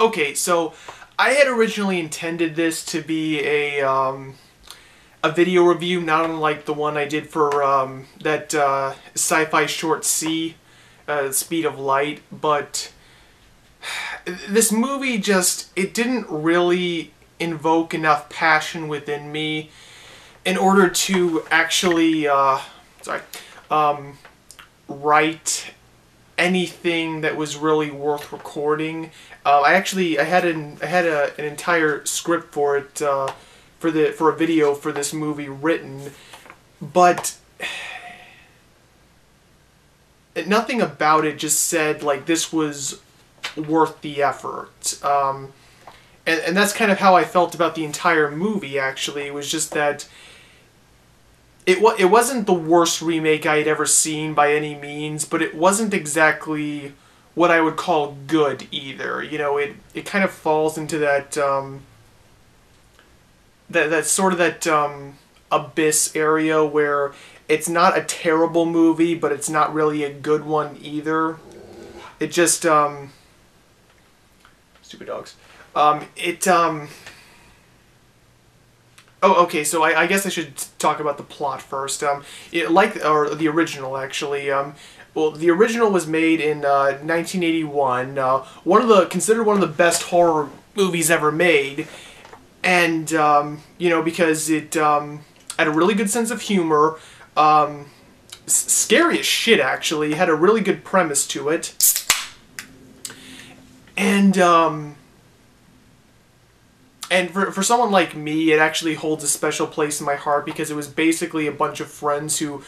Okay, so I had originally intended this to be a video review, not unlike the one I did for that sci-fi short C, Speed of Light, but this movie it didn't really invoke enough passion within me in order to actually, write anything that was really worth recording. I had an entire script for it for a video for this movie written, but nothing about it just said like this was worth the effort. And that's kind of how I felt about the entire movie. Actually, it was just that it wasn't the worst remake I had ever seen by any means, but it wasn't exactly what I would call good either. You know, it kind of falls into that abyss area where it's not a terrible movie, but it's not really a good one either. It just stupid dogs. Oh, okay. So I guess I should talk about the plot first. Or the original actually. Well, the original was made in 1981. Considered one of the best horror movies ever made, and because it had a really good sense of humor. Scary as shit, actually. It had a really good premise to it, and for someone like me, it actually holds a special place in my heart because it was basically a bunch of friends who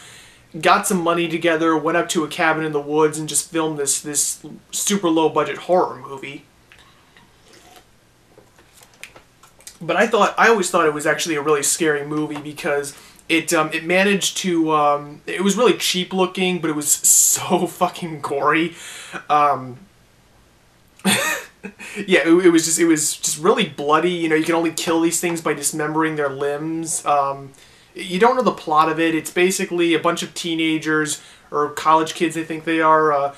got some money together, went up to a cabin in the woods, and just filmed this super low-budget horror movie. But I always thought it was actually a really scary movie because it managed to, it was really cheap looking, but it was so fucking gory. Yeah, it was just really bloody. You know, you can only kill these things by dismembering their limbs. You don't know the plot of it. It's basically a bunch of teenagers, or college kids, I think they are,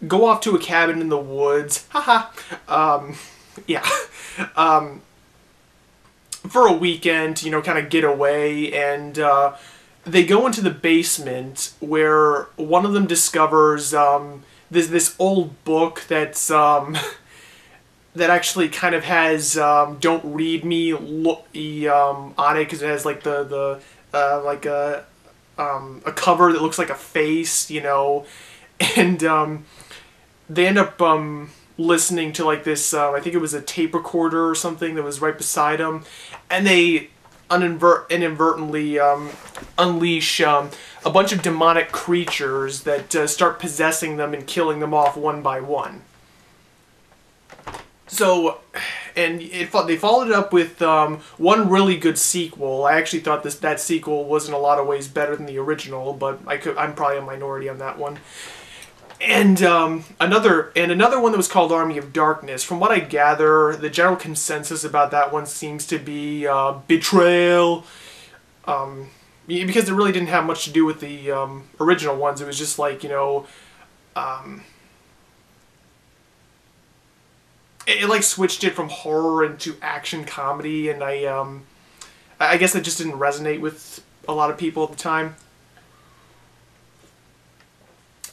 go off to a cabin in the woods. Haha. Yeah. For a weekend, kind of get away, and they go into the basement where one of them discovers this old book that's that actually kind of has "Don't Read Me" on it, because it has like a cover that looks like a face, and they end up listening to like this. I think it was a tape recorder or something that was right beside them, and they inadvertently unleash a bunch of demonic creatures that start possessing them and killing them off one by one. So, and they followed it up with one really good sequel. I actually thought that sequel was in a lot of ways better than the original, but I'm probably a minority on that one. And another one that was called Army of Darkness. From what I gather, the general consensus about that one seems to be betrayal, because it really didn't have much to do with the original ones. It was just like, it like switched it from horror into action comedy, and I guess that just didn't resonate with a lot of people at the time.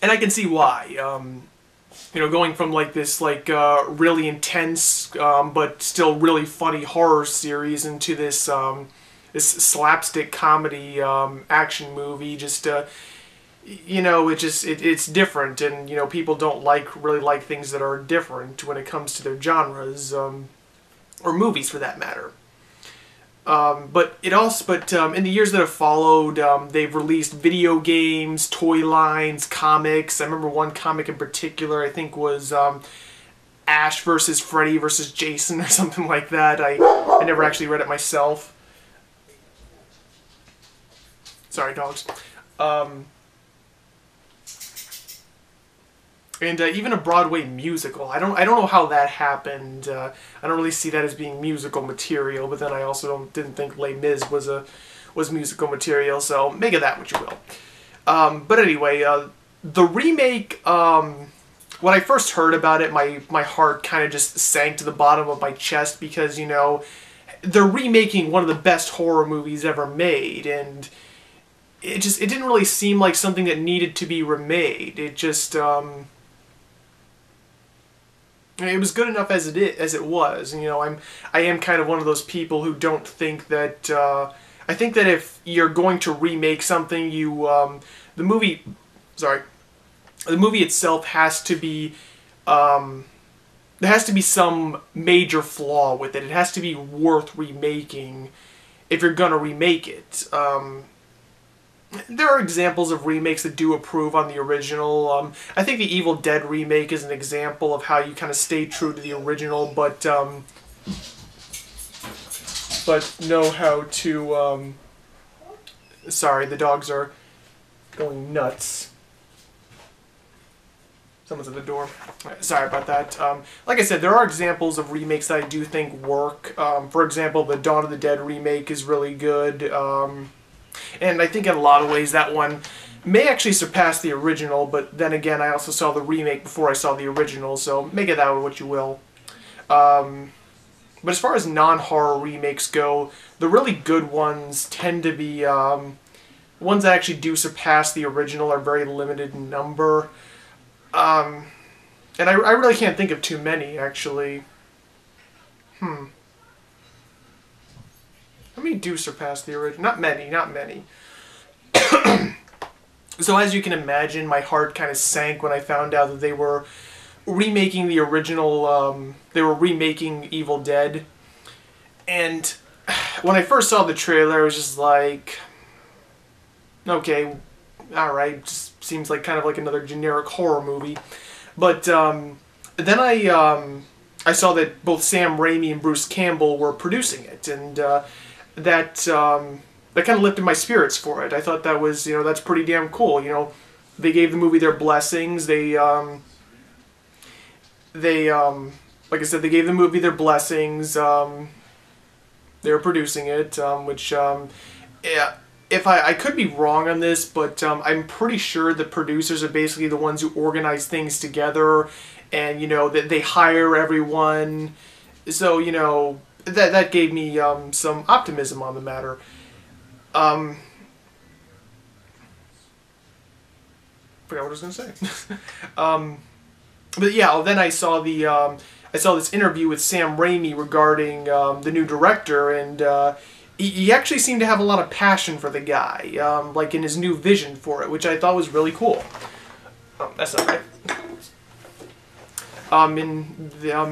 And I can see why. Going from like this really intense but still really funny horror series into this this slapstick comedy action movie, just it's different, and people don't really like things that are different when it comes to their genres, or movies for that matter. But in the years that have followed, they've released video games, toy lines, comics. I remember one comic in particular, I think was Ash versus Freddy versus Jason or something like that. I never actually read it myself. Sorry, dogs. And even a Broadway musical. I don't know how that happened. I don't really see that as being musical material, but then I also didn't think Les Mis was musical material, so make of that what you will. But anyway, the remake when I first heard about it, my heart kind of just sank to the bottom of my chest because, you know, they're remaking one of the best horror movies ever made, and it didn't really seem like something that needed to be remade. It just it was good enough as it was. And, you know, I am kind of one of those people who don't think that I think that if you're going to remake something, the movie itself has to be there has to be some major flaw with it. It has to be worth remaking if you're gonna remake it. There are examples of remakes that do improve on the original. I think the Evil Dead remake is an example of how you kind of stay true to the original, but know how to. Sorry, the dogs are going nuts. Someone's at the door. Sorry about that. Like I said, there are examples of remakes that I do think work. For example, the Dawn of the Dead remake is really good. And I think in a lot of ways that one may actually surpass the original, but then again, I also saw the remake before I saw the original, so make it that what you will. But as far as non-horror remakes go, the really good ones tend to be ones that actually do surpass the original are very limited in number. And I really can't think of too many, actually. How many do surpass the original? Not many, not many. So as you can imagine, my heart kind of sank when I found out that they were remaking the original, they were remaking Evil Dead. And when I first saw the trailer, I was just like, okay, alright, just seems like kind of like another generic horror movie. But then I saw that both Sam Raimi and Bruce Campbell were producing it, and that kind of lifted my spirits for it. I thought that was, you know, that's pretty damn cool. You know, they gave the movie their blessings. Like I said, they gave the movie their blessings. They were producing it, which, yeah, if I could be wrong on this, but I'm pretty sure the producers are basically the ones who organize things together, and, you know, that they hire everyone. So, you know, that gave me some optimism on the matter. Forgot what I was going to say. But yeah, then I saw this interview with Sam Raimi regarding the new director, and he actually seemed to have a lot of passion for the guy, like in his new vision for it, which I thought was really cool. That's not right.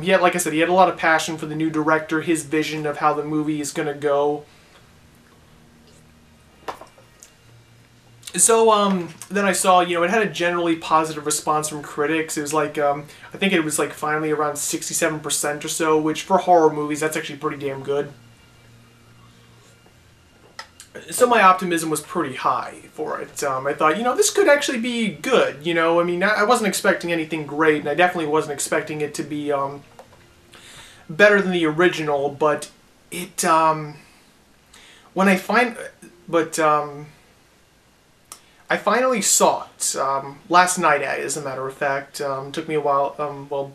He had, like I said, he had a lot of passion for the new director, his vision of how the movie is gonna go. So, then I saw, you know, it had a generally positive response from critics. It was like, I think it was like finally around 67% or so, which for horror movies, that's actually pretty damn good. So my optimism was pretty high for it. I thought, you know, this could actually be good, you know. I mean, I wasn't expecting anything great, and I definitely wasn't expecting it to be better than the original, but it, when I finally saw it last night, as a matter of fact. Took me a while. Well,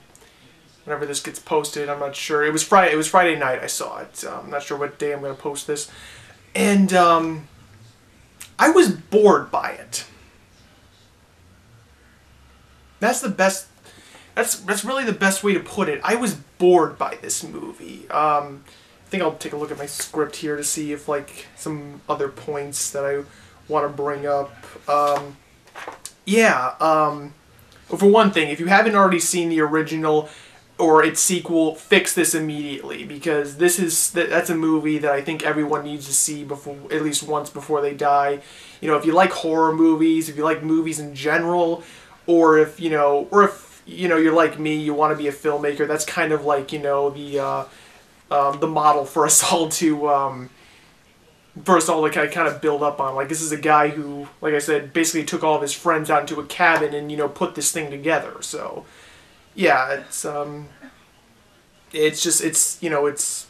whenever this gets posted, I'm not sure. It was Friday. It was Friday night I saw it. I'm not sure what day I'm going to post this, and I was bored by it. That's the best. That's really the best way to put it. I was bored by this movie. I think I'll take a look at my script here to see if like some other points that I want to bring up. For one thing, if you haven't already seen the original or its sequel, fix this immediately, because that's a movie that I think everyone needs to see before, at least once before they die. You know, if you like horror movies, if you like movies in general, or if you're like me, you want to be a filmmaker. That's kind of like, you know, the model for us all to kind of build up on. Like, this is a guy who, like I said, basically took all of his friends out into a cabin and, you know, put this thing together. So, yeah, it's an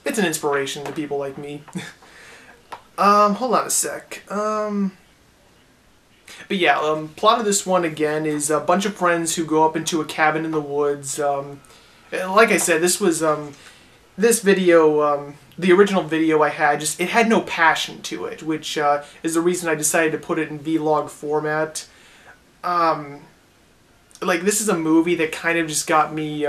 inspiration to people like me. Hold on a sec. But yeah, plot of this one again is a bunch of friends who go up into a cabin in the woods. Like I said, this was this video, the original video I had, just it had no passion to it, which is the reason I decided to put it in vlog format. Like, this is a movie that kind of just got me.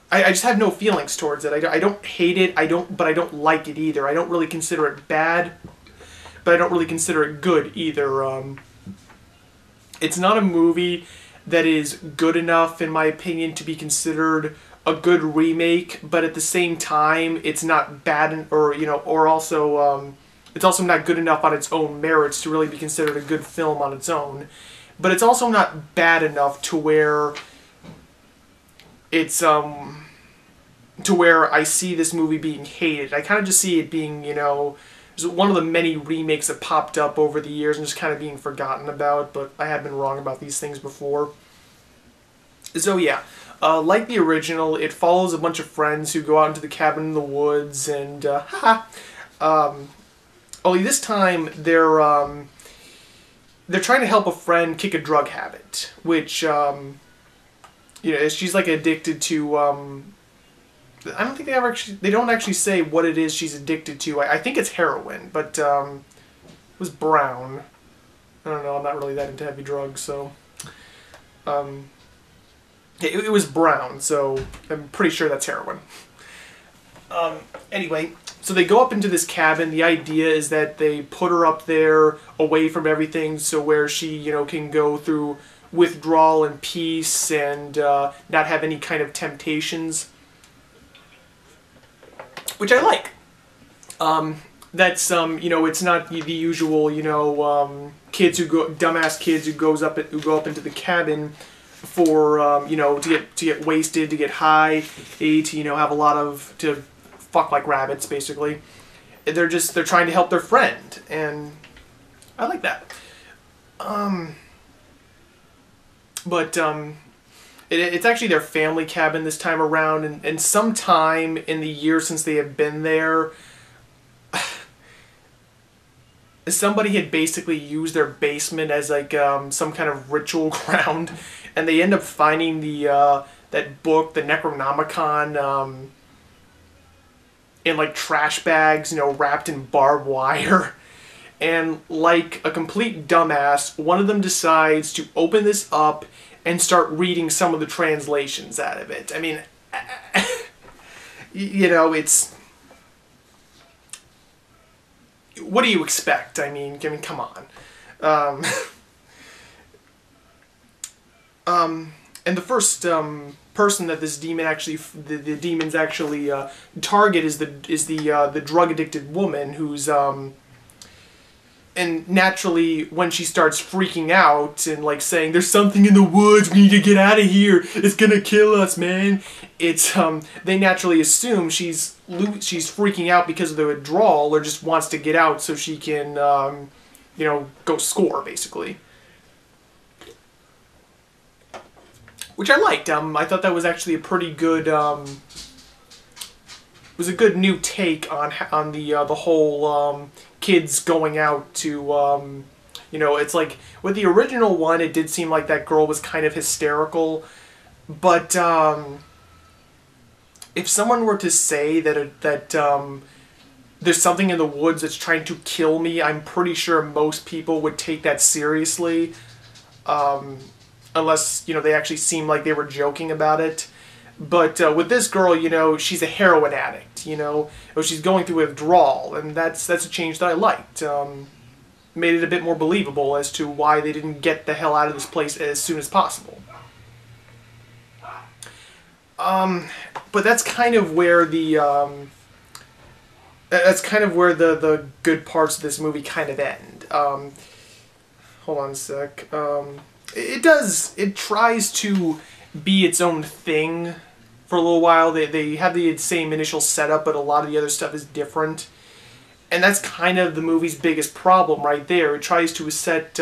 I just have no feelings towards it. I don't hate it. But I don't like it either. I don't really consider it bad, but I don't really consider it good either. It's not a movie that is good enough, in my opinion, to be considered a good remake. But at the same time, it's not bad, or also it's also not good enough on its own merits to really be considered a good film on its own. But it's also not bad enough to where it's to where I see this movie being hated. I kind of just see it being, one of the many remakes that popped up over the years and just kind of being forgotten about, but I have been wrong about these things before. So yeah, like the original, it follows a bunch of friends who go out into the cabin in the woods, and only this time they're trying to help a friend kick a drug habit, which she's like addicted to. I don't think they don't actually say what it is she's addicted to. I think it's heroin, but it was brown. I don't know. I'm not really that into heavy drugs, so it was brown. So I'm pretty sure that's heroin. Anyway, so they go up into this cabin. The idea is that they put her up there away from everything, so where she, can go through withdrawal and peace and not have any kind of temptations, which I like. That's it's not the usual, dumbass kids who go up into the cabin for to get wasted, to get high, to have a lot of to fuck like rabbits, basically. They're trying to help their friend, and I like that. It's actually their family cabin this time around, and sometime in the year since they have been there, somebody had basically used their basement as like some kind of ritual ground, and they end up finding that book, the Necronomicon, in like trash bags, wrapped in barbed wire. And like a complete dumbass, one of them decides to open this up and start reading some of the translations out of it. I mean, it's... What do you expect? I mean, come on. And the first person that this demon actually, the demons actually target is the drug addicted woman who's and naturally when she starts freaking out and like saying there's something in the woods, we need to get out of here, it's gonna kill us, man. It's they naturally assume she's freaking out because of the withdrawal, or just wants to get out so she can go score, basically. Which I liked. I thought that was actually a pretty good, was a good new take on the whole kids going out to, it's like with the original one, it did seem like that girl was kind of hysterical, but if someone were to say that there's something in the woods that's trying to kill me, I'm pretty sure most people would take that seriously. Unless, they actually seemed like they were joking about it. But with this girl, she's a heroin addict, she's going through withdrawal, and that's a change that I liked. Made it a bit more believable as to why they didn't get the hell out of this place as soon as possible. But that's kind of where the good parts of this movie kind of end. Hold on a sec. It tries to be its own thing for a little while. They have the same initial setup, but a lot of the other stuff is different. And that's kind of the movie's biggest problem right there. It tries to establish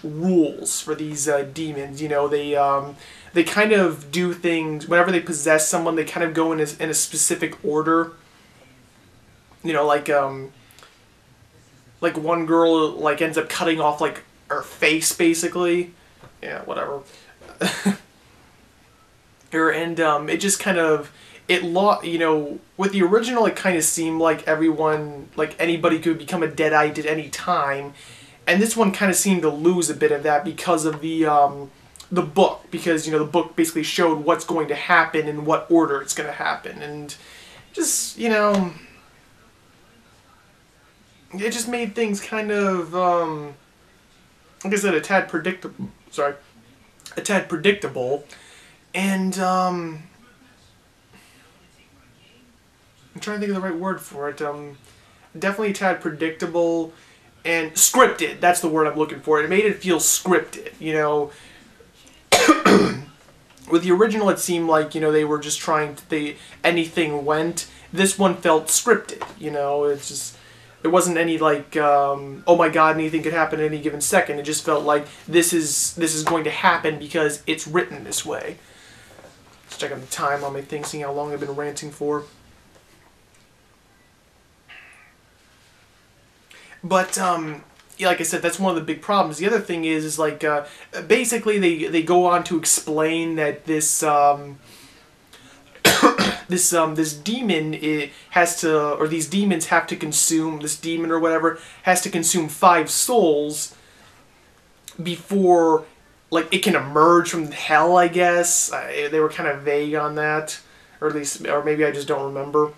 rules for these demons. They kind of do things, whenever they possess someone, they kind of go in a specific order. like one girl like ends up cutting off like her face basically. Yeah, whatever. And it just kind of you know, with the original it kind of seemed like everyone, like anybody could become a Deadite at any time, and this one kind of seemed to lose a bit of that because of the book, because you know the book basically showed what's going to happen and what order it's going to happen, and just, you know, it just made things kind of like I said, a tad predictable. Sorry, a tad predictable, and I'm trying to think of the right word for it. Definitely a tad predictable and scripted. That's the word I'm looking for. It made it feel scripted, you know. With the original, it seemed like, you know, they were just trying to, anything went. This one felt scripted, you know. It's just, there wasn't any like, oh my god, anything could happen at any given second. It just felt like this is going to happen because it's written this way. Let's check on the time on my thing, seeing how long I've been ranting for. But yeah, like I said, that's one of the big problems. The other thing is like basically they go on to explain that this this demon, it has to, or these demons have to consume, this demon or whatever has to consume 5 souls before like it can emerge from hell, I guess. They were kind of vague on that, or at least, or maybe I just don't remember.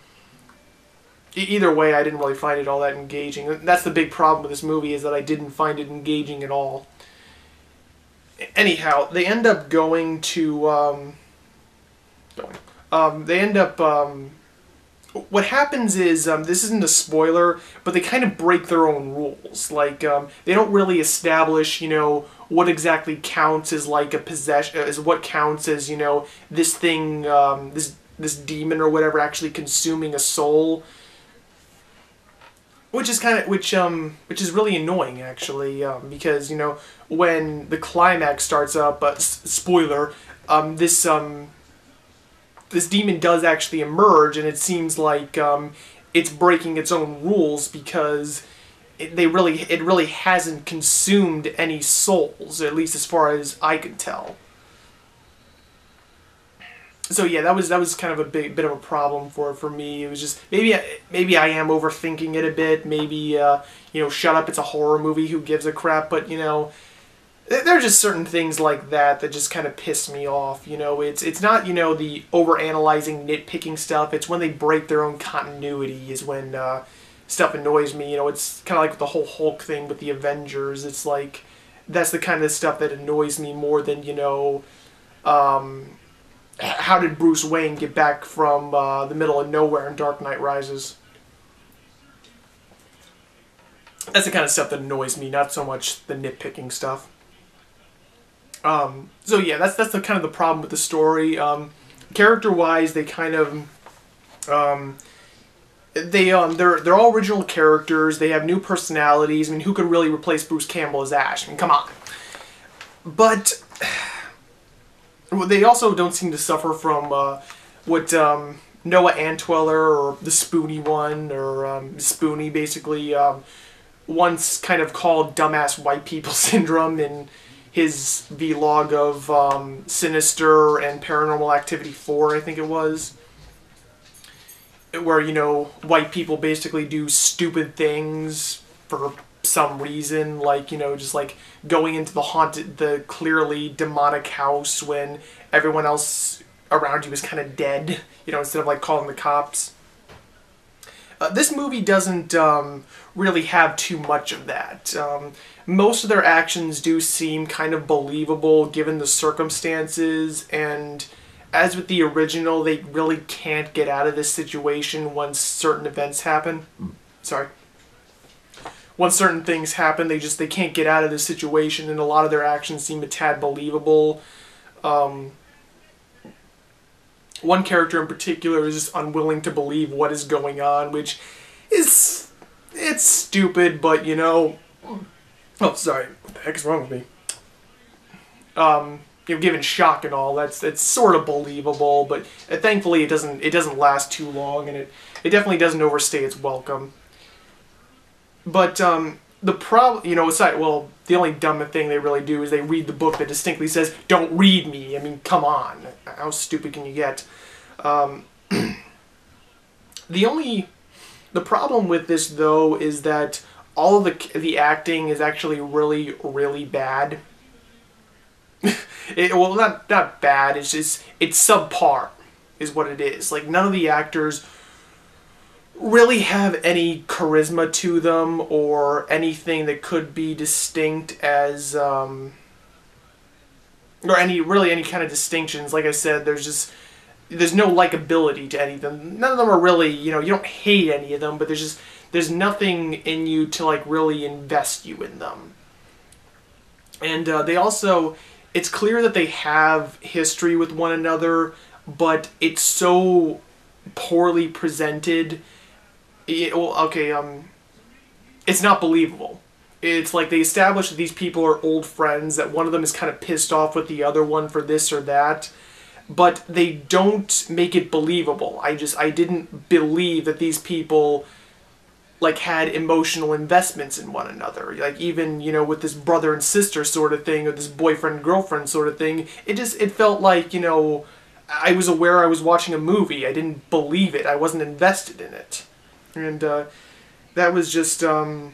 Either way, I didn't really find it all that engaging. That's the big problem with this movie, is that I didn't find it engaging at all. Anyhow, they end up going to, they end up, what happens is, this isn't a spoiler, but they kind of break their own rules. Like, they don't really establish, you know, what exactly counts as like a possession, as what counts as, you know, this thing, this demon or whatever actually consuming a soul. Which is kind of, which is really annoying actually, because, you know, when the climax starts up, spoiler, this demon does actually emerge, and it seems like it's breaking its own rules because it really hasn't consumed any souls, at least as far as I could tell. So yeah, that was kind of a bit of a problem for me. It was just, maybe I am overthinking it a bit. Maybe you know, shut up, it's a horror movie, who gives a crap? But you know, there are just certain things like that just kind of piss me off. You know, it's not, you know, the overanalyzing, nitpicking stuff. It's when they break their own continuity is when stuff annoys me. You know, it's kind of like the whole Hulk thing with the Avengers. It's like, that's the kind of stuff that annoys me more than, you know, how did Bruce Wayne get back from the middle of nowhere in Dark Knight Rises? That's the kind of stuff that annoys me, not so much the nitpicking stuff. So yeah, that's the kind of the problem with the story. Character-wise, they kind of they're all original characters. They have new personalities. I mean, who could really replace Bruce Campbell as Ash? I mean, come on. But they also don't seem to suffer from what Noah Antweller, or the Spoony one, or Spoony basically, once kind of called dumbass white people syndrome in his vlog of Sinister and Paranormal Activity 4, I think it was. Where, you know, white people basically do stupid things for some reason, like, you know, just like going into the clearly demonic house when everyone else around you is kind of dead, you know, instead of like calling the cops. This movie doesn't really have too much of that. Most of their actions do seem kind of believable given the circumstances, and as with the original, they really can't get out of this situation once certain events happen. Sorry. Once certain things happen, they can't get out of this situation, and a lot of their actions seem a tad believable. One character in particular is just unwilling to believe what is going on, which is, it's stupid, but you know, oh sorry, what the heck is wrong with me? You know, given shock and all, it's sort of believable, but thankfully it doesn't last too long, and it definitely doesn't overstay its welcome. But the problem, you know, aside, well, the only dumb thing they really do is they read the book that distinctly says, "Don't read me." I mean, come on, how stupid can you get? Um, the problem with this though is that all of the acting is actually really, really bad. Well, not bad. It's just it's subpar, is what it is. Like none of the actors really have any charisma to them or anything that could be distinct as or any kind of distinctions. Like I said, there's no likability to any of them. None of them are really, you know, you don't hate any of them, but there's nothing in you to like really invest you in them. And they also, it's clear that they have history with one another, but it's so poorly presented. It's not believable. It's like they establish that these people are old friends, that one of them is kind of pissed off with the other one for this or that, but they don't make it believable. I didn't believe that these people like had emotional investments in one another. Like even, you know, with this brother and sister sort of thing, or this boyfriend girlfriend sort of thing, it felt like, you know, I was aware I was watching a movie. I didn't believe it. I wasn't invested in it. And that was just that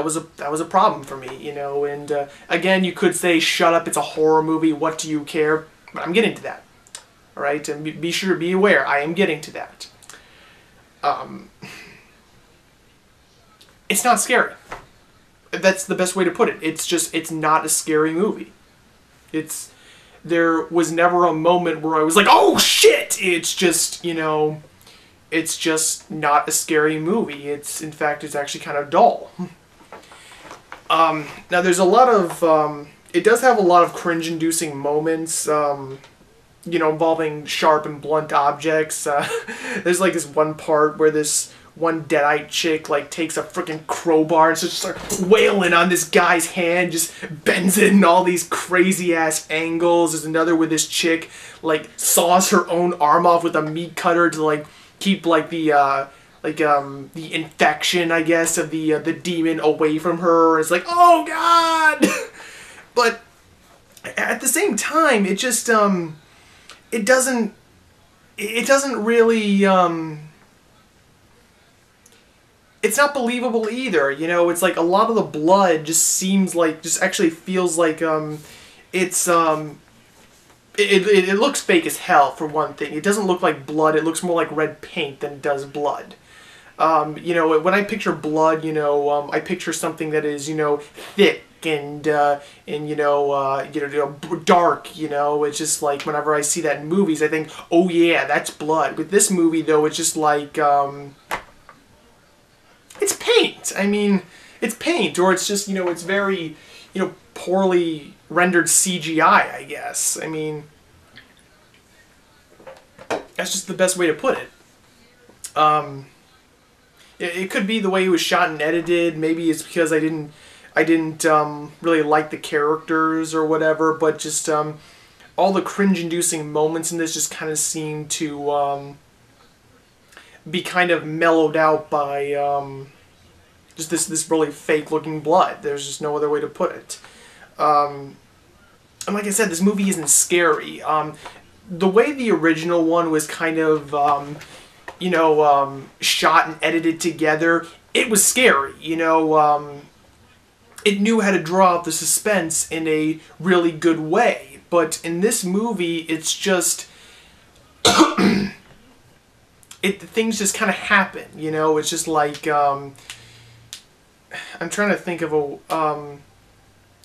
was a problem for me, you know. And again, you could say, "Shut up! It's a horror movie. What do you care?" But I'm getting to that. All right, and be aware. I am getting to that. It's not scary. That's the best way to put it. It's not a scary movie. There was never a moment where I was like, "Oh shit!" It's just, you know. It's just not a scary movie. In fact, it's actually kind of dull. Now, there's a lot of, it does have a lot of cringe-inducing moments, you know, involving sharp and blunt objects. There's like this one part where this one deadite chick like takes a freaking crowbar and just starts wailing on this guy's hand, just bends it in all these crazy-ass angles. There's another where this chick like saws her own arm off with a meat cutter to like keep like the infection, I guess, of the demon away from her. It's like, oh god. But at the same time, it just it doesn't really it's not believable either, you know. It's like a lot of the blood just actually feels like it looks fake as hell, for one thing. It doesn't look like blood. It looks more like red paint than it does blood. You know, when I picture blood, you know, I picture something that is, you know, thick and dark. You know, it's just like whenever I see that in movies, I think, oh yeah, that's blood. With this movie, though, it's just like it's paint. I mean, it's paint, or it's just, you know, it's very, you know, poorly rendered CGI, I guess. I mean, that's just the best way to put it. It could be the way it was shot and edited. Maybe it's because I didn't really like the characters or whatever. But just all the cringe-inducing moments in this just kind of seem to be kind of mellowed out by just this really fake-looking blood. There's just no other way to put it. And like I said, this movie isn't scary. The way the original one was kind of, you know, shot and edited together, it was scary. You know, it knew how to draw out the suspense in a really good way. But in this movie, it's just things just kind of happen. You know, it's just like I'm trying to think of a.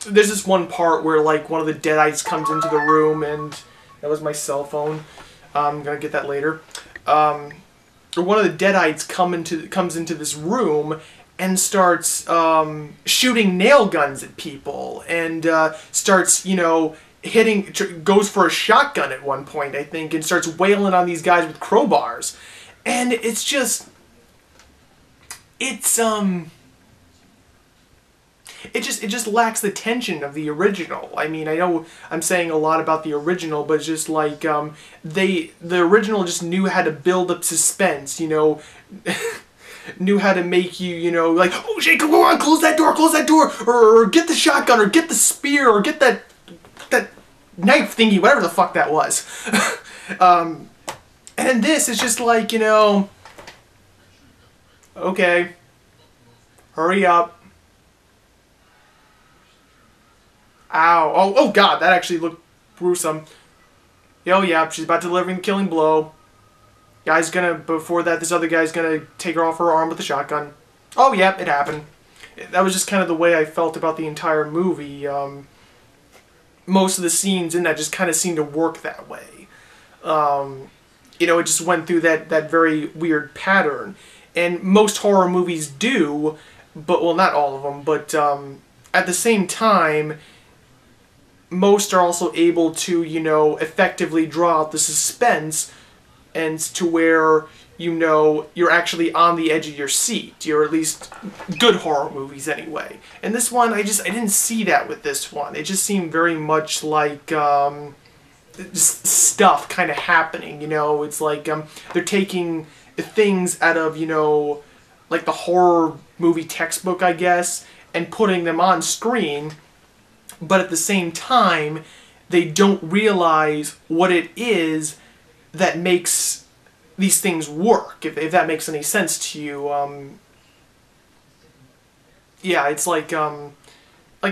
There's this one part where like one of the deadites comes into the room, and that was my cell phone. I'm gonna get that later. One of the deadites comes into this room and starts shooting nail guns at people, and starts, you know, goes for a shotgun at one point, I think, and starts wailing on these guys with crowbars, and it's just, it just lacks the tension of the original. I mean, I know I'm saying a lot about the original, but it's just like the original just knew how to build up suspense, you know. knew how to make you, you know, like, oh shit, come on, close that door, or get the shotgun, or get the spear, or get that knife thingy, whatever the fuck that was. And in this, it's just like, you know, okay, hurry up. Ow. Oh god, that actually looked gruesome. Oh yeah, she's about to deliver the killing blow. Guy's gonna, before that, this other guy's gonna take her off her arm with the shotgun. Oh yeah, it happened. That was just kind of the way I felt about the entire movie. Most of the scenes in that just kind of seemed to work that way. You know, it just went through that very weird pattern. And most horror movies do, but, well, not all of them, but at the same time, most are also able to, you know, effectively draw out the suspense, and to where, you know, you're actually on the edge of your seat. Or at least good horror movies anyway. And this one, I didn't see that with this one. It just seemed very much like just stuff kind of happening, you know. It's like they're taking things out of, you know, like the horror movie textbook, I guess, and putting them on screen, but at the same time, they don't realize what it is that makes these things work, if that makes any sense to you. Yeah, it's like I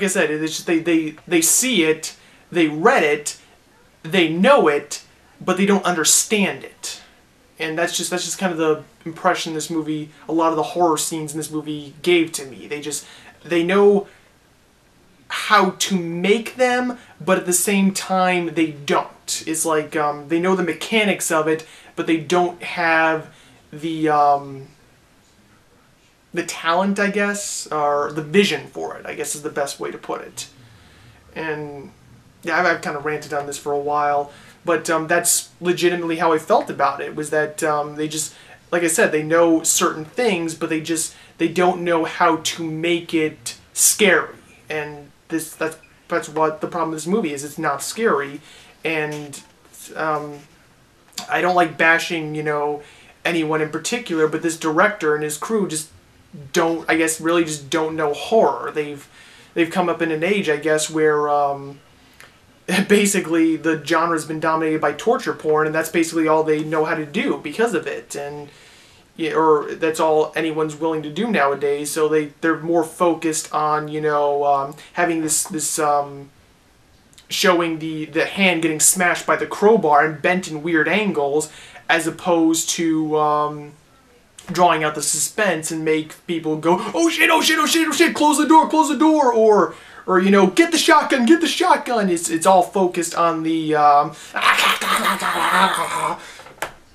said, it's just they see it, they read it, they know it, but they don't understand it. And that's just kind of the impression this movie, a lot of the horror scenes in this movie gave to me. They know how to make them, but at the same time they don't. It's like they know the mechanics of it, but they don't have the talent, I guess, or the vision for it, I guess is the best way to put it. And yeah, I've kind of ranted on this for a while, but that's legitimately how I felt about it, was that they just, like I said, they know certain things, but they don't know how to make it scary. And that's what the problem with this movie is. It's not scary, and I don't like bashing, you know, anyone in particular, but this director and his crew just don't, I guess, really just don't know horror. They've come up in an age, I guess, where basically the genre's been dominated by torture porn, and that's basically all they know how to do because of it, and yeah, or that's all anyone's willing to do nowadays. So they're more focused on, you know, having this showing the hand getting smashed by the crowbar and bent in weird angles, as opposed to drawing out the suspense and make people go, oh shit, oh shit, oh shit, oh shit, close the door, or you know, get the shotgun. It's all focused on the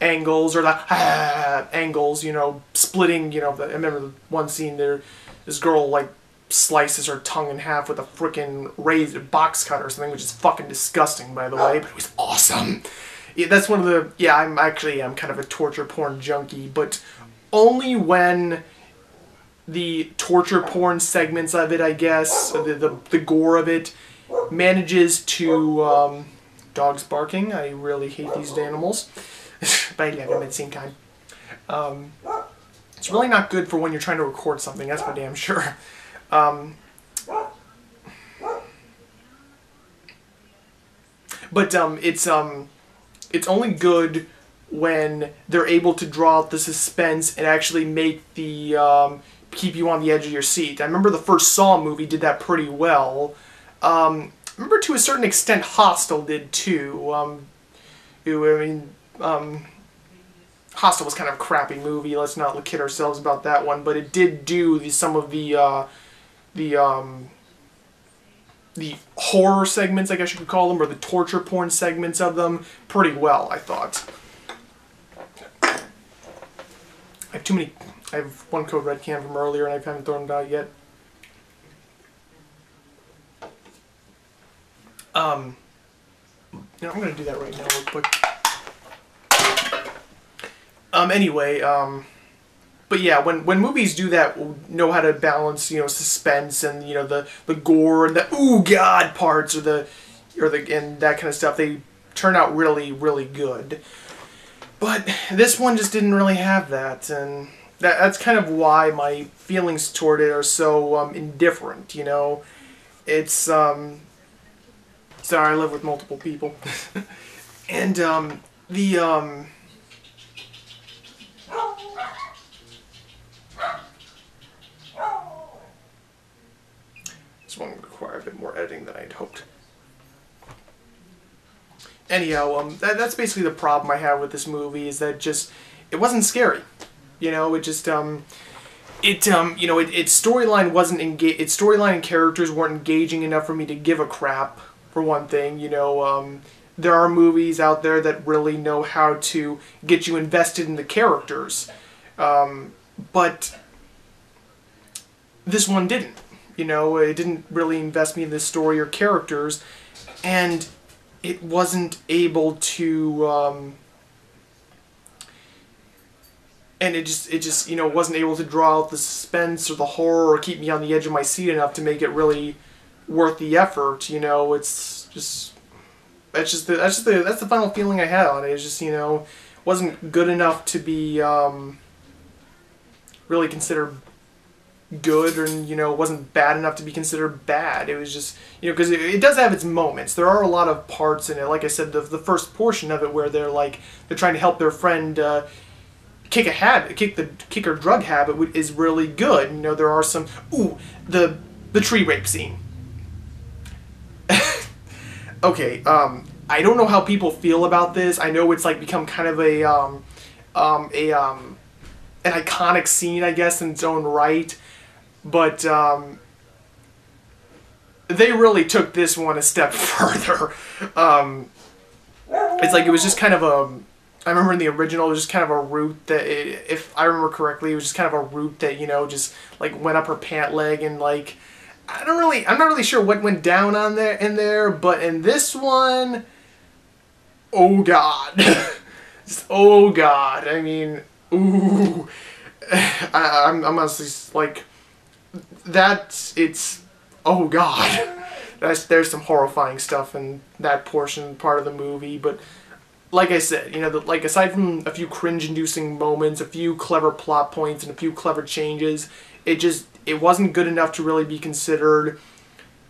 angles, or the angles, you know, splitting, you know. I remember the one scene there, this girl, like, slices her tongue in half with a frickin' raised box cutter or something, which is fucking disgusting, by the way, but it was awesome. Yeah, that's one of the, yeah, I'm kind of a torture porn junkie, but only when the torture porn segments of it, I guess, the gore of it, manages to, dogs barking, I really hate these animals, but I love them at the same time. It's really not good for when you're trying to record something, that's for damn sure. But it's only good when they're able to draw out the suspense and actually make the keep you on the edge of your seat. I remember the first Saw movie did that pretty well. I remember to a certain extent Hostel did too. Hostel was kind of a crappy movie. Let's not kid ourselves about that one, but it did do some of the horror segments, I guess you could call them, or the torture porn segments of them pretty well, I thought. I have one Code Red can from earlier and I haven't thrown it out yet. I'm going to do that right now real quick. Anyway, but yeah, when movies do that, know how to balance, you know, suspense and, you know, the gore and the ooh god parts, and that kind of stuff, they turn out really, really good. But this one just didn't really have that, and that's kind of why my feelings toward it are so indifferent. You know, it's sorry, I live with multiple people, and the this one would require a bit more editing than I'd hoped. Anyhow, that's basically the problem I have with this movie, is that just it wasn't scary. You know, it just its storyline wasn't its storyline and characters weren't engaging enough for me to give a crap. For one thing, you know, there are movies out there that really know how to get you invested in the characters, but this one didn't. You know, it didn't really invest me in the story or characters, and it wasn't able to, and it just you know, wasn't able to draw out the suspense or the horror or keep me on the edge of my seat enough to make it really worth the effort. You know, it's just that's the final feeling I had on it. It's just, you know, wasn't good enough to be really considered good, or, you know, wasn't bad enough to be considered bad. It was just, you know, because it does have its moments. There are a lot of parts in it, like I said, the first portion of it where they're trying to help their friend kick her drug habit is really good. You know, there are some the tree rape scene. Okay, I don't know how people feel about this. I know it's like become kind of an iconic scene, I guess, in its own right. But they really took this one a step further. It's like it was just kind of I remember in the original, it was just kind of a root that, if I remember correctly, it was just kind of a root that, you know, just like went up her pant leg, and like I'm not really sure what went down on there, but in this one, oh god, just, oh god. I mean, ooh, I'm honestly like. Oh god, there's some horrifying stuff in that part of the movie, but like I said, you know, like aside from a few cringe-inducing moments, a few clever plot points, and a few clever changes, it wasn't good enough to really be considered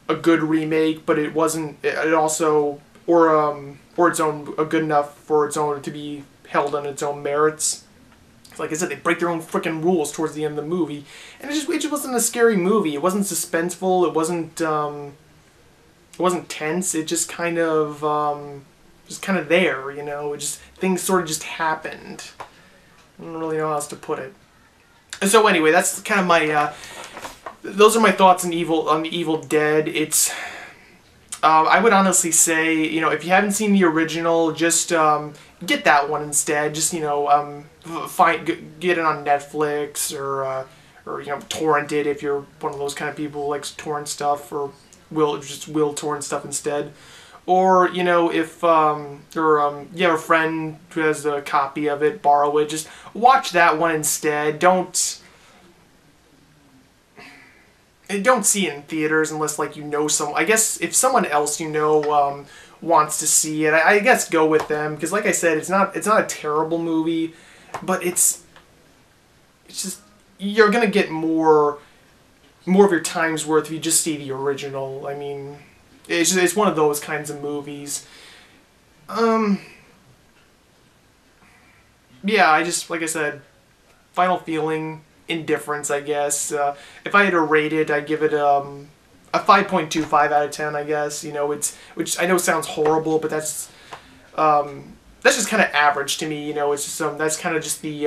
a good remake, but it wasn't, it also, or its own, good enough for its own to be held on its own merits. Like I said, they break their own freaking rules towards the end of the movie, and it just wasn't a scary movie. It wasn't suspenseful. It wasn't tense. It just kind of there, you know. Things sort of just happened. I don't really know how else to put it. And so anyway, that's kind of my those are my thoughts on the Evil Dead. It's I would honestly say, you know, if you haven't seen the original, just get that one instead. Just, you know, get it on Netflix, or you know, torrent it if you're one of those kind of people who likes to torrent stuff, or will torrent stuff instead. Or, you know, if you have a friend who has a copy of it, borrow it. Just watch that one instead. Don't see it in theaters unless, like, you know some. I guess if someone else you know wants to see it, I guess go with them, because like I said, it's not a terrible movie, but it's just, you're gonna get more of your time's worth if you just see the original. I mean, it's one of those kinds of movies. Yeah, like I said, final feeling, indifference, I guess. If I had to rate it, I'd give it a 5.25 out of 10, I guess. You know, which I know sounds horrible, but that's just kind of average to me. You know, it's just that's kind of just the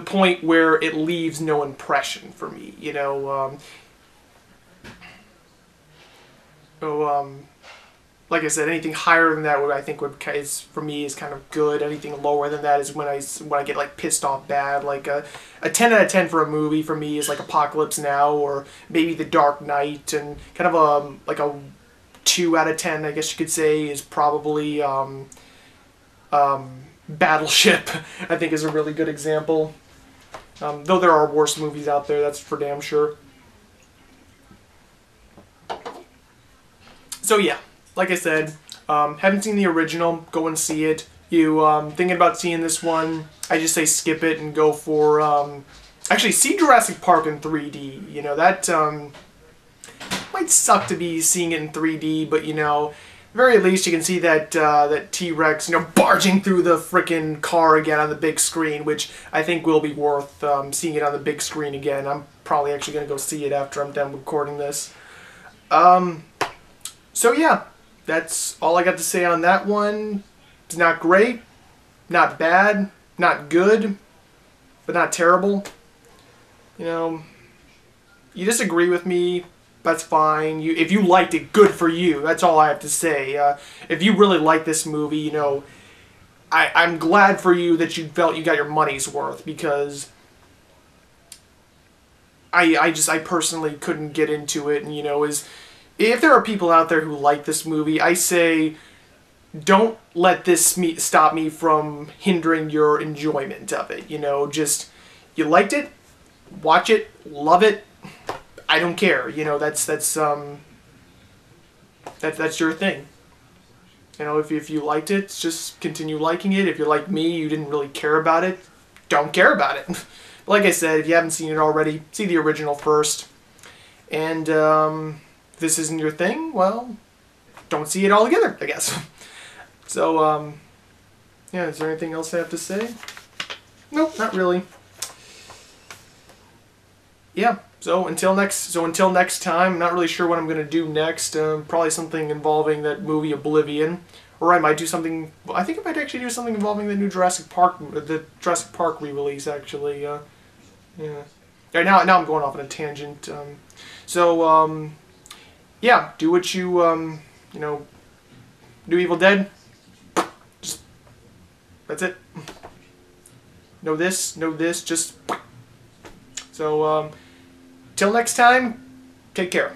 point where it leaves no impression for me. You know, like I said, anything higher than that I think for me is kind of good. Anything lower than that is when I get like pissed off bad. Like a 10 out of 10 for a movie for me is like Apocalypse Now, or maybe The Dark Knight, and kind of like a 2 out of 10, I guess you could say, is probably Battleship. I think is a really good example. Though there are worse movies out there, that's for damn sure. So yeah, like I said, haven't seen the original, go and see it. you thinking about seeing this one, I just say skip it and go for actually see Jurassic Park in 3D. You know, that might suck to be seeing it in 3D, but you know, very least you can see that that T-Rex, you know, barging through the frickin' car again on the big screen, which I think will be worth seeing it on the big screen again. I'm probably actually going to go see it after I'm done recording this. So yeah, that's all I got to say on that one. It's not great, not bad, not good, but not terrible. You know, you disagree with me, that's fine. If you liked it, good for you. That's all I have to say. If you really like this movie, you know, I'm glad for you that you felt you got your money's worth, because I personally couldn't get into it. And you know, if there are people out there who like this movie, I say don't let this stop me from hindering your enjoyment of it. You know, just, you liked it, watch it, love it. I don't care. You know, that's your thing. You know, if you liked it, just continue liking it. If you're like me, you didn't really care about it, don't care about it. But like I said, if you haven't seen it already, see the original first. And if this isn't your thing, well, don't see it all together, I guess. So, yeah, is there anything else I have to say? Nope, not really. Yeah, so until next time, I'm not really sure what I'm going to do next. Probably something involving that movie Oblivion. Or I might do something, I think I might actually do something involving the new Jurassic Park re-release, actually. Yeah. Right, now I'm going off on a tangent. Yeah, do what you, you know, do Evil Dead. That's it. Know this, just... So, till next time, take care.